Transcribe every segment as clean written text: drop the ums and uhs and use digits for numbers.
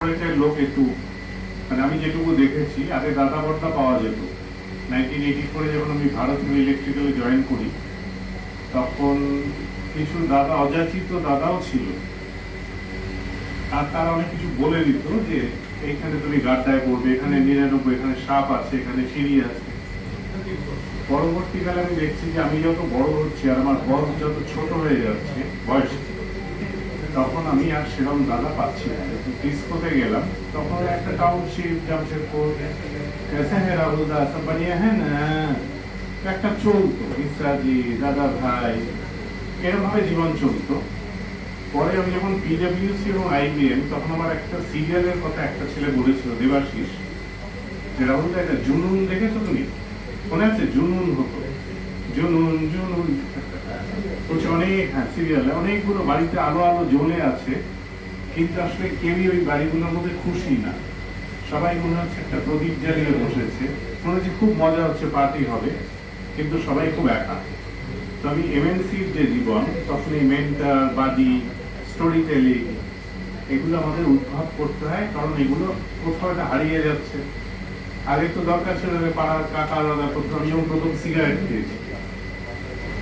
লোক একটু মানে আমি যেটুকু দেখেছি আগে দাদা বর্দা পাওয়া যেত। 1984 যখন আমি ভারত ইলেকট্রিক্যালে জয়েন করি তখন কিছু দাদা অযাচিত দাদাও ছিল, আর তারা অনেক কিছু বলে দিত যে এইখানে তুমি গাড্ডায় পড়বে, এখানে 99, এখানে সাপ আছে, এখানে সিঁড়ি আছে। পরবর্তীকালে আমি দেখছি যে আমি যত বড় হচ্ছি আর আমার বয়স যত ছোট হয়ে যাচ্ছে বয়স, তখন আমি আর সেরকম দাদা পাচ্ছি না। ডিস্কোতে গেলাম তখন একটা টাউনশিপ জামশেদপুর রাহুল দা সব বানিয়ে হ্যাঁ না একটা চলতো, ইসরাজি দাদা ভাই এরকম ভাবে জীবন চলতো। পরে আমি যখন পিডব্লিউসি এবং আইবিএম, তখন আমার একটা সিরিয়ালের কথা একটা ছেলে বলেছিল, দেবাশিস, যে রাহুল দা একটা জুনুন দেখেছো তুমি? মনে আছে? জুনুন হতো, জুনুন জুনুন বলছে অনেক, হ্যাঁ সিরিয়ালে অনেকগুলো বাড়িতে আলো আলো জ্বলে আছে, কিন্তু আসলে কেউই ওই বাড়িগুলোর মধ্যে খুশি না। সবাই মনে হচ্ছে একটা প্রদীপ জ্বালিয়ে বসেছে, মনে হচ্ছে খুব মজা হচ্ছে, পার্টি হবে, কিন্তু সবাই খুব একা। তো আমি এমএনসির যে জীবন, তখন এই মেন্টার, বাডি, স্টোরি টেলিং এগুলো আমাদের উদ্ভাব করতে হয়, কারণ এগুলো কোথাও একটা হারিয়ে যাচ্ছে। আগে তো দরকার ছিল পাড়ার কাকা দাদা করতে। আমি যখন প্রথম সিগারেট খেয়েছি,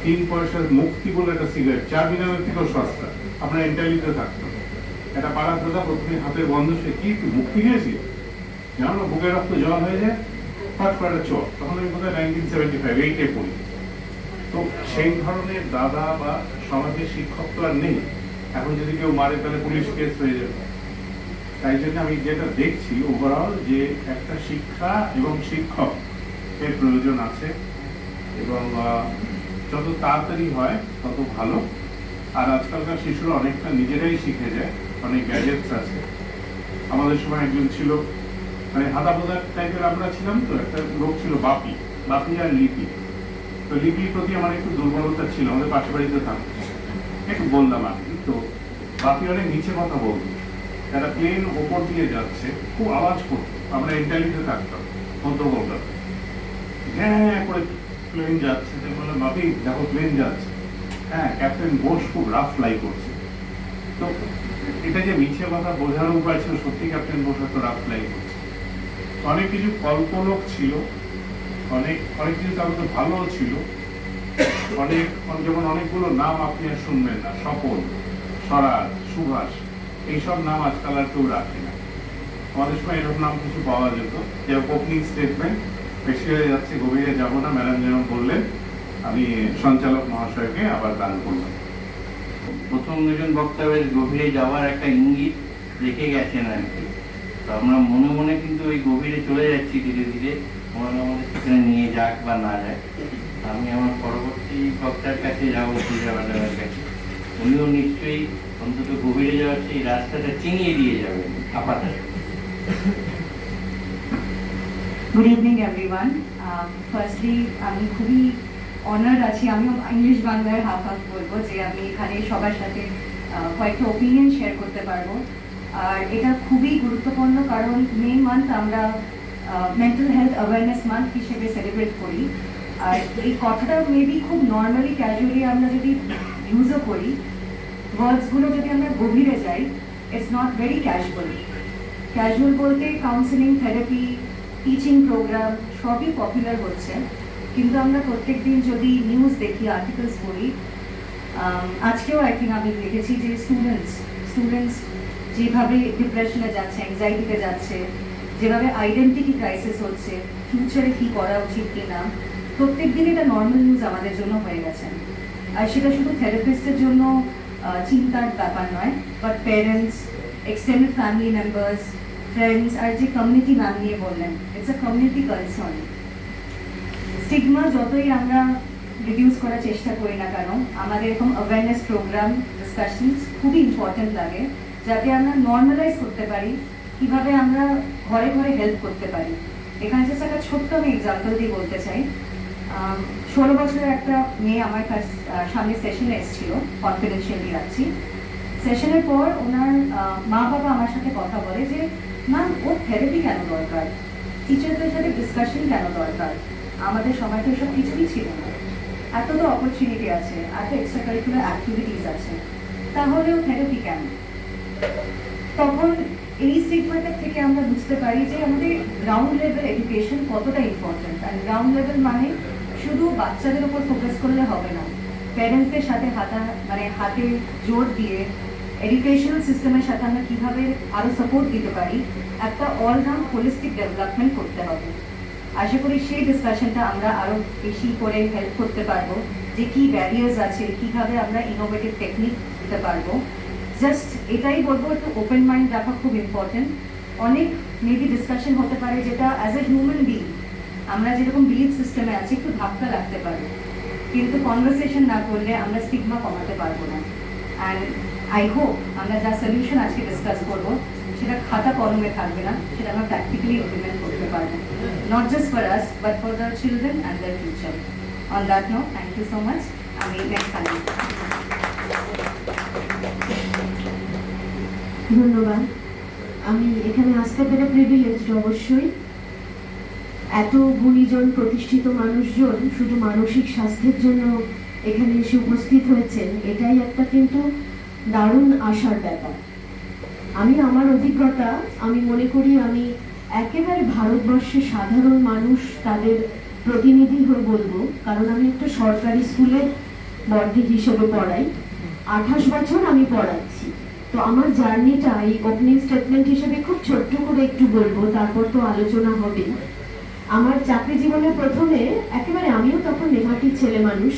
3 পয়সার মুক্তি বলে একটা সিগারেট, 4 দিনের থেকেও সস্তা, আপনার ইন্টারলিতে থাকতো। একটা পাড়ার দাদা প্রথমে হাতের বন্ধ, সে কি তুই মুক্তি খেয়েছিস? জানো বুকের রক্ত জল হয়ে যায়, ফট করে চোখ। তখন আমি বোধহয় 1975 8-এ পড়ি। তো সেই ধরনের দাদা বা সমাজের শিক্ষক তো আর নেই। এখন যদি কেউ মারে তাহলে পুলিশ কেস হয়ে যাবে। তাই জন্য আমি যেটা দেখছি ওভারঅল, যে একটা শিক্ষা এবং শিক্ষক এর প্রয়োজন আছে, এবং যত তাড়াতাড়ি হয় তত ভালো। আর আজকালকার শিশুরা অনেকটা নিজেরাই শিখে যায়, অনেক গ্যাজেটস আছে। আমাদের সময় একজন ছিল, মানে হাদা বোদা টাইপের আমরা ছিলাম, তো একটা লোক ছিল বাপি, বাপি আর লিপি। তো লিপির প্রতি আমার একটু দুর্বলতা ছিল, আমাদের পাশে বাড়িতে থাকতো, একটু বললাম আর কি। তো বাপি অনেক নিচে কথা বলতো, একটা প্লেন ওপর দিয়ে যাচ্ছে, খুব আওয়াজ করতো, আমরা ইন্টারলিতে থাকতাম, বলতো বলতাম হ্যাঁ করে প্লেন যাচ্ছে। বললাম বাপি দেখো প্লেন যাচ্ছে, হ্যাঁ ক্যাপ্টেন বোস খুব রাফ ফ্লাই করছে। তো এটা যে মিছে কথা বোঝার উপায় ছিল, সত্যি ক্যাপ্টেন বোস হয়তো রাফ ফ্লাই করছে। অনেক কিছু কল্পলোক ছিল, অনেক অনেক কিছু তার মধ্যে ভালোও ছিল। অনেক যেমন অনেকগুলো নাম আপনি আর শুনবেন না, স্বপন, স্বরাজ, সুভাষ, এইসব নাম আজকাল আর কেউ রাখে না। আমাদের সময় এরকম নাম কিছু পাওয়া যেত। যে ওপেনিং স্টেটমেন্ট, বেশি হয়ে যাচ্ছে, গভীরে যাব না, ম্যাডাম যেরকম বললেন, আমি সঞ্চালক মহাশয়কে আবার দান করলাম। প্রথম দুজন বক্তা বেশ গভীরে যাওয়ার একটা ইঙ্গিত রেখে গেছেন আর কি। তো আমরা মনে মনে কিন্তু ওই গভীরে চলে যাচ্ছি ধীরে ধীরে, মনে আমাদের সেখানে নিয়ে যাক বা না যাক। আমি আমার পরবর্তী বক্তার কাছে যাবো, ম্যাডামের কাছে। উনিও নিশ্চয়ই অন্তত গভীরে যাওয়ার সেই রাস্তাটা চিনিয়ে দিয়ে যাবেন আপাতত। Good evening everyone. Firstly, আমি খুবই অনার্ড আছি, আমি ইংলিশ বাংলায় হাফ হাফ বলবো, যে আমি এখানে সবার সাথে কয়েকটা ওপিনিয়ন শেয়ার করতে পারবো। আর এটা খুবই গুরুত্বপূর্ণ, কারণ মে মান্থ আমরা মেন্টাল হেলথ অ্যাওয়ারনেস মান্থ হিসেবে সেলিব্রেট করি। আর এই কথাটা মেবি খুব নর্মালি ক্যাজুয়ালি আমরা যদি ইউজও করি, ওয়ার্ডসগুলো যদি আমরা গভীরে যাই, it's not very casual. Casual বলতে কাউন্সেলিং, থেরাপি, টিচিং প্রোগ্রাম সবই পপুলার হচ্ছে, কিন্তু আমরা প্রত্যেক দিন যদি নিউজ দেখি, আর্টিকেলস পড়ি, আজকেও আই থিঙ্ক আমি দেখেছি যে স্টুডেন্টস যেভাবে ডিপ্রেশনে যাচ্ছে, অ্যাংজাইটিতে যাচ্ছে, যেভাবে আইডেন্টিটি ক্রাইসিস হচ্ছে, ফিউচারে কী করা উচিত কি না, প্রত্যেক দিন এটা নর্মাল নিউজ আমাদের জন্য হয়ে গেছে। আর সেটা শুধু থেরাপিস্টের জন্য চিন্তার ব্যাপার নয়, but parents, extended family members, friends, আর যে কমিউনিটি ম্যাম নিয়ে বললেন, it's a community concern. Stigma যতই আমরা রিডিউস করার চেষ্টা করি না কেন, আমাদের এরকম অ্যাওয়ারনেস প্রোগ্রাম, ডিসকাশনস খুবই ইম্পর্টেন্ট লাগে, যাতে আমরা নর্মালাইজ করতে পারি কিভাবে আমরা ঘরে ঘরে হেল্প করতে পারি। এখানে জাস্ট একটা ছোট্ট আমি এক্সাম্পল দিয়ে বলতে চাই। 16 বছরের একটা মেয়ে আমার কাছে সামনে সেশনে এসেছিল, কনফিডেন্সিয়ালি রাখছি। সেশনের পর ওনার মা বাবা আমার সাথে কথা বলে যে ম্যাম ওর থেরাপি কেন দরকার, টিচারদের সাথে ডিসকাশন কেন দরকার, আমাদের সময় তো এসব কিছুই ছিল না, এত তো অপরচুনিটি আছে, এত এক্সট্রা কারিকুলার অ্যাক্টিভিটিস আছে, তাহলেও থেরাপি কেন? তখন এই স্টিগমাটা থেকে আমরা বুঝতে পারি যে আমাদের গ্রাউন্ড লেভেল এডুকেশন কতটা ইম্পর্টেন্ট। আর গ্রাউন্ড লেভেল মানে শুধু বাচ্চাদের উপর ফোকাস করলে হবে না, প্যারেন্টসদের সাথে হাতে জোর দিয়ে এডুকেশনাল সিস্টেমের সাথে আমরা কীভাবে আরও সাপোর্ট দিতে পারি, একটা অলরাউন্ড হোলিস্টিক ডেভেলপমেন্ট করতে হবে। আশা করি সেই ডিসকাশনটা আমরা আরও বেশি করে হেল্প করতে পারবো, যে কী ব্যারিয়ার্স আছে, কীভাবে আমরা ইনোভেটিভ টেকনিক দিতে পারবো। জাস্ট এটাই বলবো, একটু ওপেন মাইন্ড রাখা খুব ইম্পর্টেন্ট। অনেক মেবি ডিসকাশন হতে পারে যেটা অ্যাজ এ হিউম্যান বিং আমরা যেরকম বিলিফ সিস্টেমে আছি একটু ধাক্কা লাগতে পারে, কিন্তু কনভারসেশন না করলে আমরা স্টিগমা কমাতে পারবো না। অ্যান্ড আই হোপ আমরা যা সলিউশন আজকে ডিসকাস করবো সেটা খাতা কলমে থাকবে না, সেটা আমরা প্র্যাকটিক্যালি ইমপ্লিমেন্ট করতে পারবো, not just for us but for the children and their future. On that note, thank you so much. আমি নেক্সট টাইম। ধন্যবাদ। আমি এখানে আসতে পেরে প্রিভিলেজড অবশ্যই। এত গুণীজন প্রতিষ্ঠিত মানুষজন শুধু মানসিক স্বাস্থ্যের জন্য এখানে এসে উপস্থিত হয়েছেন, এটাই একটা কিন্তু দারুণ আশার ব্যাপার। আমি আমার অভিজ্ঞতা, আমি মনে করি আমি একেবারে ভারতবর্ষের সাধারণ মানুষ তাদের প্রতিনিধি হয়ে বলবো, কারণ আমি একটা সরকারি স্কুলে বর্দি হিসেবে পড়াই, 28 বছর আমি পড়াচ্ছি। তো আমার জার্নিটা এই ওপেনিং স্টেটমেন্ট হিসেবে খুব ছোট্ট করে একটু বলবো, তারপর তো আলোচনা হবে। আমার চাকরি জীবনে প্রথমে একেবারে, আমিও তখন নেহাটির ছেলে মানুষ,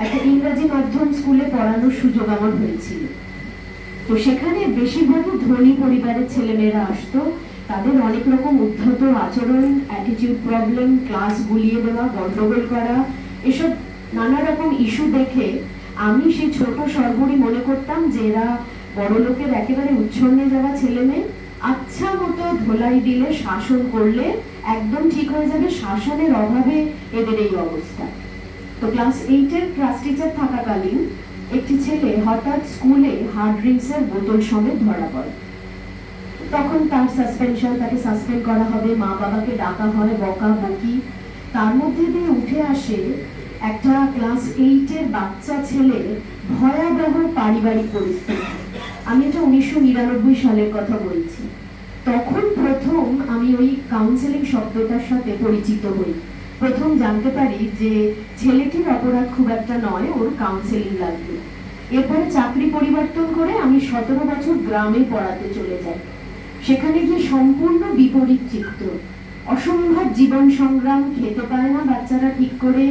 একটা ইংরাজি মাধ্যম স্কুলে পড়ানোর সুযোগ আমার হয়েছিল। তো সেখানে বেশিরভাগই ধনী পরিবারের ছেলেমেয়েরা আসতো, তাদের অনেক রকম উদ্ধত আচরণ, অ্যাটিটিউড প্রবলেম, ক্লাস গুলিয়ে দেওয়া, গন্ডগোল করা, এসব নানা রকম ইস্যু দেখে আমি সেই ছোট সর্বরই মনে করতাম যে এরা বড় লোকের একেবারে উচ্ছন্নে যাওয়া ছেলে মেয়ে, আচ্ছা মতো ধোলাই দিলে, শাসন করলে একদম ঠিক হয়ে যাবে, শাসনের অভাবে এদের এই অবস্থা। তো ক্লাস 8-এর ক্লাস টিচার থাকাকালীন একটি ছেলে হঠাৎ স্কুলে হার্ড ড্রিঙ্কসের বোতল সমেত ধরা পড়ে। তখন তার সাসপেনশন, তাকে সাসপেন্ড করা হবে, মা বাবাকে ডাকা হয়, বকা বকি। তার মধ্যে দিয়ে উঠে আসে একটা ক্লাস 8-এর বাচ্চা ছেলের ভয়াবহ পারিবারিক পরিস্থিতি। আমি এটা 1999 সালের কথা বলছি। তখন প্রথম আমি ওই কাউন্সেলিং শব্দটার সাথে পরিচিত হই, প্রথম জানতে পারি যে ছেলেটির অপরাধ খুব একটা নয়, ওর কাউন্সেলিং লাগবে। এরপরে চাকরি পরিবর্তন করে আমি 17 বছর গ্রামে পড়াতে চলে যাই। সেখানে গিয়ে সম্পূর্ণ বিপরীত চিত্র, অসম্ভব জীবন সংগ্রাম, খেতে পায় না বাচ্চারা ঠিক করে,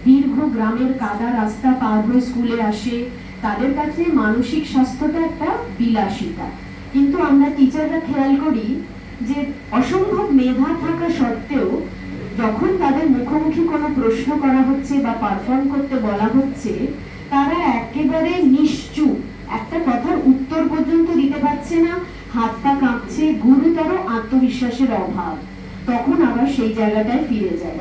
দীর্ঘ গ্রামের কাদা রাস্তা পার হয়ে স্কুলে আসে, তাদের কাছে মানসিক স্বাস্থ্যটা একটা বিলাসিতা। কিন্তু আমরা টিচাররা খেয়াল করি যে অসম্ভব মেধা থাকা সত্ত্বেও যখন তাদের মুখোমুখি কোনো প্রশ্ন করা হচ্ছে বা পারফর্ম করতে বলা হচ্ছে, তারা একেবারে নিশ্চুপ, একটা কথার উত্তর পর্যন্ত দিতে পারছে না, হাত পা কাঁপছে, গুরুতর আত্মবিশ্বাসের অভাব। তখন আবার সেই জায়গাটায় ফিরে যায়।